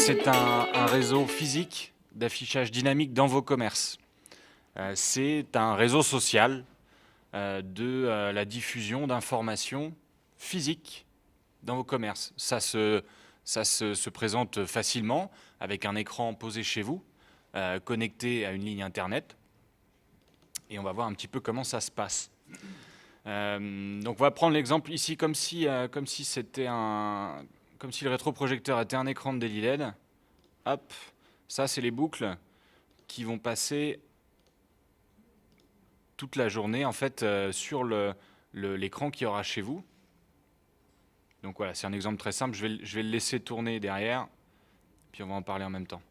c'est un réseau physique d'affichage dynamique dans vos commerces. C'est un réseau social de la diffusion d'informations physiques dans vos commerces. Ça se présente facilement avec un écran posé chez vous, connecté à une ligne internet. Et on va voir un petit peu comment ça se passe. Donc on va prendre l'exemple ici comme si c'était comme si le rétroprojecteur était un écran de Daily LED. Hop, ça c'est les boucles qui vont passer toute la journée en fait sur l'écran qu'il y aura chez vous. Donc voilà, c'est un exemple très simple. Je vais le laisser tourner derrière, puis on va en parler en même temps.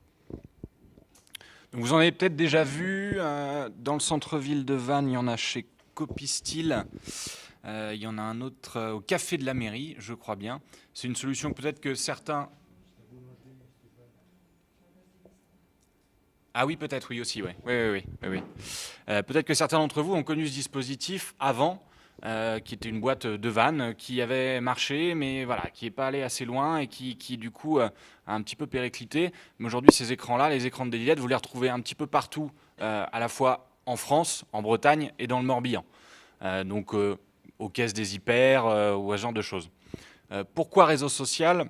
Donc vous en avez peut-être déjà vu dans le centre-ville de Vannes. Il y en a chez Copistyle. Il y en a un autre au Café de la Mairie, je crois bien. C'est une solution peut-être que certains... Ah oui, peut-être, oui aussi, ouais. Oui. Peut-être que certains d'entre vous ont connu ce dispositif avant, qui était une boîte de vannes qui avait marché, mais voilà, qui n'est pas allé assez loin et qui du coup a un petit peu périclité. Mais aujourd'hui, ces écrans-là, les écrans de Daily LED, vous les retrouvez un petit peu partout, à la fois en France, en Bretagne et dans le Morbihan. Donc aux caisses des hyper ou à ce genre de choses. Pourquoi réseau social?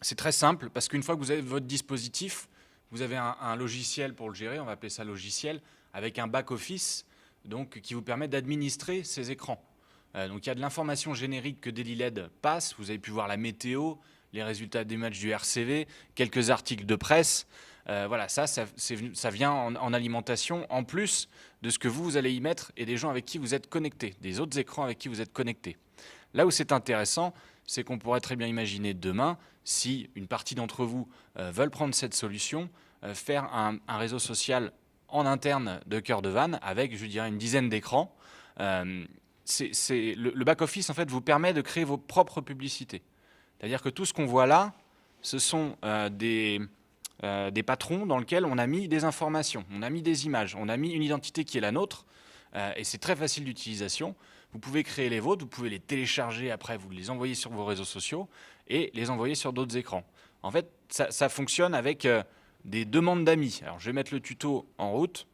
C'est très simple, parce qu'une fois que vous avez votre dispositif, vous avez un logiciel pour le gérer, on va appeler ça logiciel, avec un back-office donc, qui vous permet d'administrer ces écrans. Donc il y a de l'information générique que Daily LED passe, vous avez pu voir la météo, les résultats des matchs du RCV, quelques articles de presse. Voilà, ça vient en alimentation, en plus de ce que vous allez y mettre et des gens avec qui vous êtes connectés, des autres écrans avec qui vous êtes connectés. Là où c'est intéressant, c'est qu'on pourrait très bien imaginer demain, si une partie d'entre vous veulent prendre cette solution, faire un réseau social en interne de Cœur de Vannes avec, je dirais, une dizaine d'écrans. Le back-office, en fait, vous permet de créer vos propres publicités. C'est-à-dire que tout ce qu'on voit là, ce sont des patrons dans lesquels on a mis des informations, on a mis des images, on a mis une identité qui est la nôtre, et c'est très facile d'utilisation. Vous pouvez créer les vôtres, vous pouvez les télécharger après, vous les envoyer sur vos réseaux sociaux et les envoyer sur d'autres écrans. En fait, ça fonctionne avec des demandes d'amis. Alors, je vais mettre le tuto en route.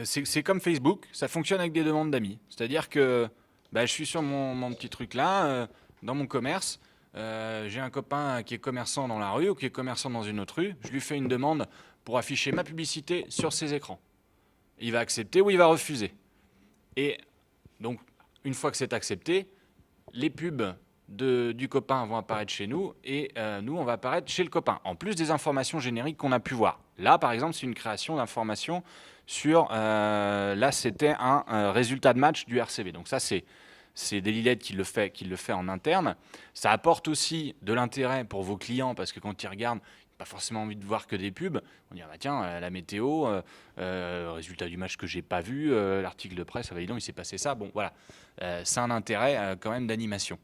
C'est comme Facebook, ça fonctionne avec des demandes d'amis. C'est-à-dire que je suis sur mon petit truc là, dans mon commerce. J'ai un copain qui est commerçant dans la rue ou qui est commerçant dans une autre rue. Je lui fais une demande pour afficher ma publicité sur ses écrans. Il va accepter ou il va refuser. Et donc, une fois que c'est accepté, les pubs du copain vont apparaître chez nous et nous, on va apparaître chez le copain, en plus des informations génériques qu'on a pu voir. Là, par exemple, c'est une création d'informations sur... là, c'était un résultat de match du RCV. Donc ça, c'est Daily LED qui le fait en interne. Ça apporte aussi de l'intérêt pour vos clients parce que quand ils regardent, pas forcément envie de voir que des pubs. On dit tiens, la météo, résultat du match que j'ai pas vu, l'article de presse, il s'est passé ça. Bon voilà, c'est un intérêt quand même d'animation.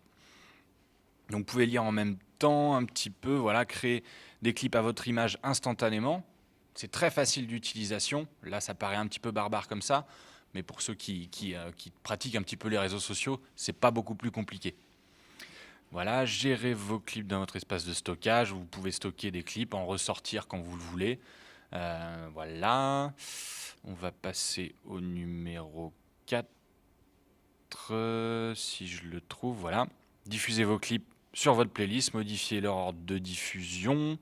Donc vous pouvez lire en même temps un petit peu, voilà, créer des clips à votre image instantanément. C'est très facile d'utilisation. Là, ça paraît un petit peu barbare comme ça, mais pour ceux qui pratiquent un petit peu les réseaux sociaux, c'est pas beaucoup plus compliqué. Voilà, gérez vos clips dans votre espace de stockage. Vous pouvez stocker des clips, en ressortir quand vous le voulez. Voilà. On va passer au numéro 4, si je le trouve. Voilà. Diffusez vos clips sur votre playlist, modifiez leur ordre de diffusion.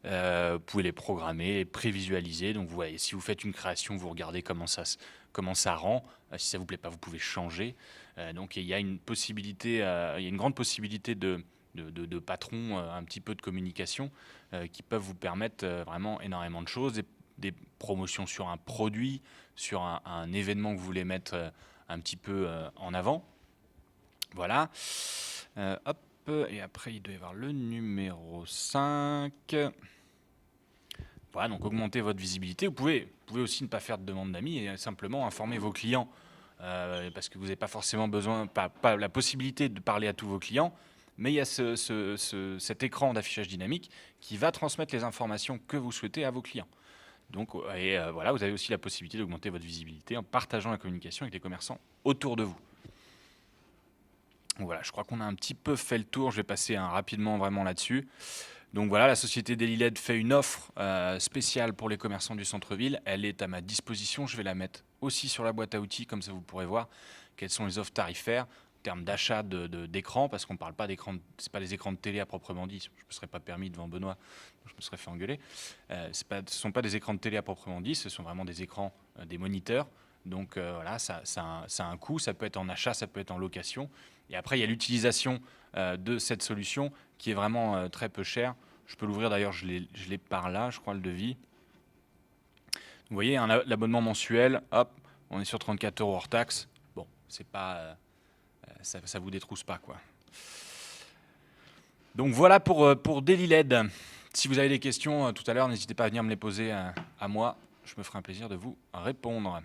Vous pouvez les programmer, les prévisualiser. Donc vous voyez, si vous faites une création, vous regardez comment ça rend. Si ça vous plaît pas, vous pouvez changer. Donc il y a une possibilité, il y a une grande possibilité de patrons, un petit peu de communication, qui peuvent vous permettre vraiment énormément de choses. Des promotions sur un produit, sur un événement que vous voulez mettre un petit peu en avant. Voilà. Hop. Et après, il doit y avoir le numéro 5. Voilà, donc augmenter votre visibilité. Vous pouvez aussi ne pas faire de demande d'amis et simplement informer vos clients parce que vous n'avez pas forcément besoin, pas la possibilité de parler à tous vos clients, mais il y a cet écran d'affichage dynamique qui va transmettre les informations que vous souhaitez à vos clients. Donc, voilà, vous avez aussi la possibilité d'augmenter votre visibilité en partageant la communication avec les commerçants autour de vous. Donc voilà, je crois qu'on a un petit peu fait le tour. Je vais passer rapidement vraiment là-dessus. Donc voilà, la société Dailyled fait une offre spéciale pour les commerçants du centre-ville. Elle est à ma disposition. Je vais la mettre aussi sur la boîte à outils, comme ça vous pourrez voir quelles sont les offres tarifaires en termes d'achat d'écran, parce qu'on ne parle pas d'écran, c'est pas les écrans de télé à proprement dit. Je ne me serais pas permis devant Benoît, je me serais fait engueuler. Ce ne sont pas des écrans de télé à proprement dit, ce sont vraiment des écrans, des moniteurs. Donc voilà, ça a un coût, ça peut être en achat, ça peut être en location. Et après, il y a l'utilisation de cette solution qui est vraiment très peu chère. Je peux l'ouvrir d'ailleurs, je l'ai par là, je crois, le devis. Vous voyez, l'abonnement mensuel, hop, on est sur 34 € hors taxe. Bon, c'est pas, ça vous détrousse pas, quoi. Donc voilà pour Dailyled. Si vous avez des questions tout à l'heure, n'hésitez pas à venir me les poser à moi. Je me ferai un plaisir de vous répondre.